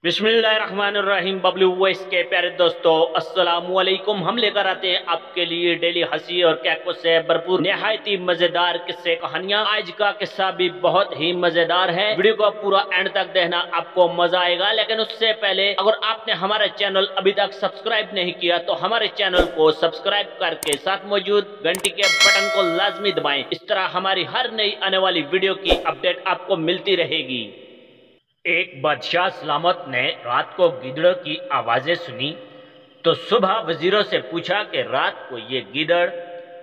बिस्मिल्लाहिर्रहमानिर्रहीम। बबलू वॉइस के प्यारे दोस्तों, अस्सलामुअलैकुम। हम लेकर आते हैं आपके लिए डेली हंसी और कैको से भरपूर निहायत ही मजेदार किस्से कहानियां। आज का किस्सा भी बहुत ही मजेदार है। वीडियो को पूरा एंड तक देखना, आपको मजा आएगा। लेकिन उससे पहले अगर आपने हमारा चैनल अभी तक सब्सक्राइब नहीं किया तो हमारे चैनल को सब्सक्राइब करके साथ मौजूद घंटी के बटन को लाजमी दबाएं। इस तरह हमारी हर नई आने वाली वीडियो की अपडेट आपको मिलती रहेगी। एक बादशाह सलामत ने रात को गिदड़ों की आवाजें सुनी तो सुबह वजीरों से पूछा कि रात को ये गिदड़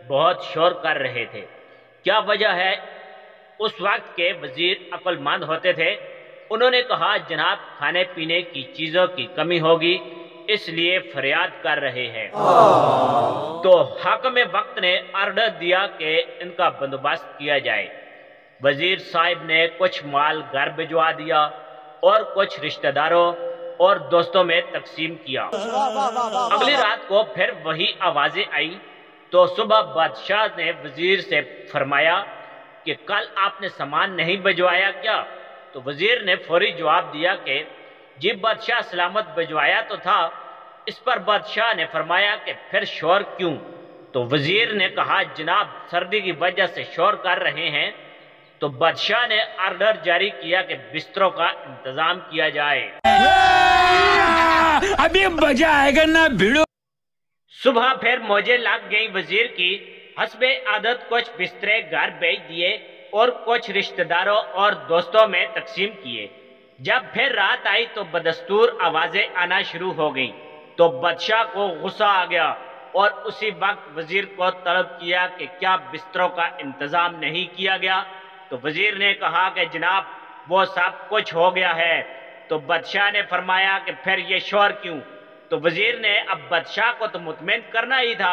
बहुत शोर कर रहे थे, क्या वजह है। उस वक्त के वजीर अक्लमंद होते थे। उन्होंने कहा, जनाब, खाने पीने की चीजों की कमी होगी, इसलिए फरियाद कर रहे हैं। तो हाकिम वक्त ने ऑर्डर दिया कि इनका बंदोबस्त किया जाए। वजीर साहब ने कुछ माल घर भिजवा दिया और कुछ रिश्तेदारों और दोस्तों में तकसीम किया। अगली रात को फिर वही आवाजें आई तो सुबह बादशाह ने वजीर से फरमाया कि कल आपने सामान नहीं भिजवाया क्या। तो वजीर ने फौरी जवाब दिया कि जी बादशाह, सलामत भिजवाया तो था। इस पर बादशाह ने फरमाया कि फिर शोर क्यों। तो वजीर ने कहा, जनाब, सर्दी की वजह से शोर कर रहे हैं। तो बादशाह ने ऑर्डर जारी किया कि बिस्तरों का इंतजाम किया जाए। अभी मजा आएगा ना भिड़ो। सुबह फिर मौजे लग गई वजीर की। हस्बे आदत कुछ बिस्तरे घर भेज दिए और कुछ रिश्तेदारों और दोस्तों में तकसीम किए। जब फिर रात आई तो बदस्तूर आवाजें आना शुरू हो गईं। तो बादशाह को गुस्सा आ गया और उसी वक्त वजीर को तलब किया कि क्या बिस्तरों का इंतजाम नहीं किया गया। तो वजीर ने कहा कि जनाब, वो सब कुछ हो गया है। तो बादशाह ने फरमाया कि फिर ये शोर क्यों। तो वजीर ने अब बादशाह को तो मुतमईन करना ही था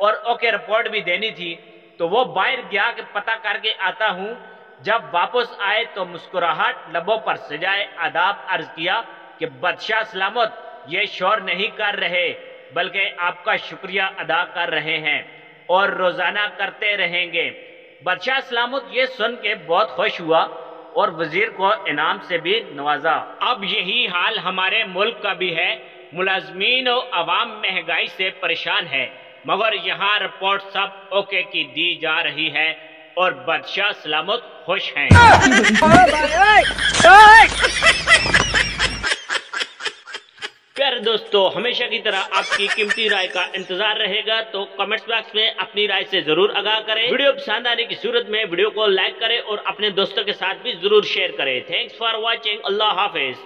और ओके रिपोर्ट भी देनी थी। तो वो बाहर गया कि पता करके आता हूँ। जब वापस आए तो मुस्कुराहट लबों पर सजाए आदाब अर्ज किया कि बादशाह सलामत, ये शोर नहीं कर रहे बल्कि आपका शुक्रिया अदा कर रहे हैं और रोजाना करते रहेंगे। बादशाह सलामत ये सुन के बहुत खुश हुआ और वजीर को इनाम से भी नवाजा। अब यही हाल हमारे मुल्क का भी है। मुलाजमीन और अवाम महंगाई से परेशान है, मगर यहाँ रिपोर्ट सब ओके की दी जा रही है और बादशाह सलामत खुश हैं। प्यारे दोस्तों, हमेशा की तरह आपकी कीमती राय का इंतजार रहेगा, तो कमेंट्स बॉक्स में अपनी राय से जरूर आगाह करें। वीडियो पसंद आने की सूरत में वीडियो को लाइक करें और अपने दोस्तों के साथ भी जरूर शेयर करें। Thanks for watching. Allah Hafiz.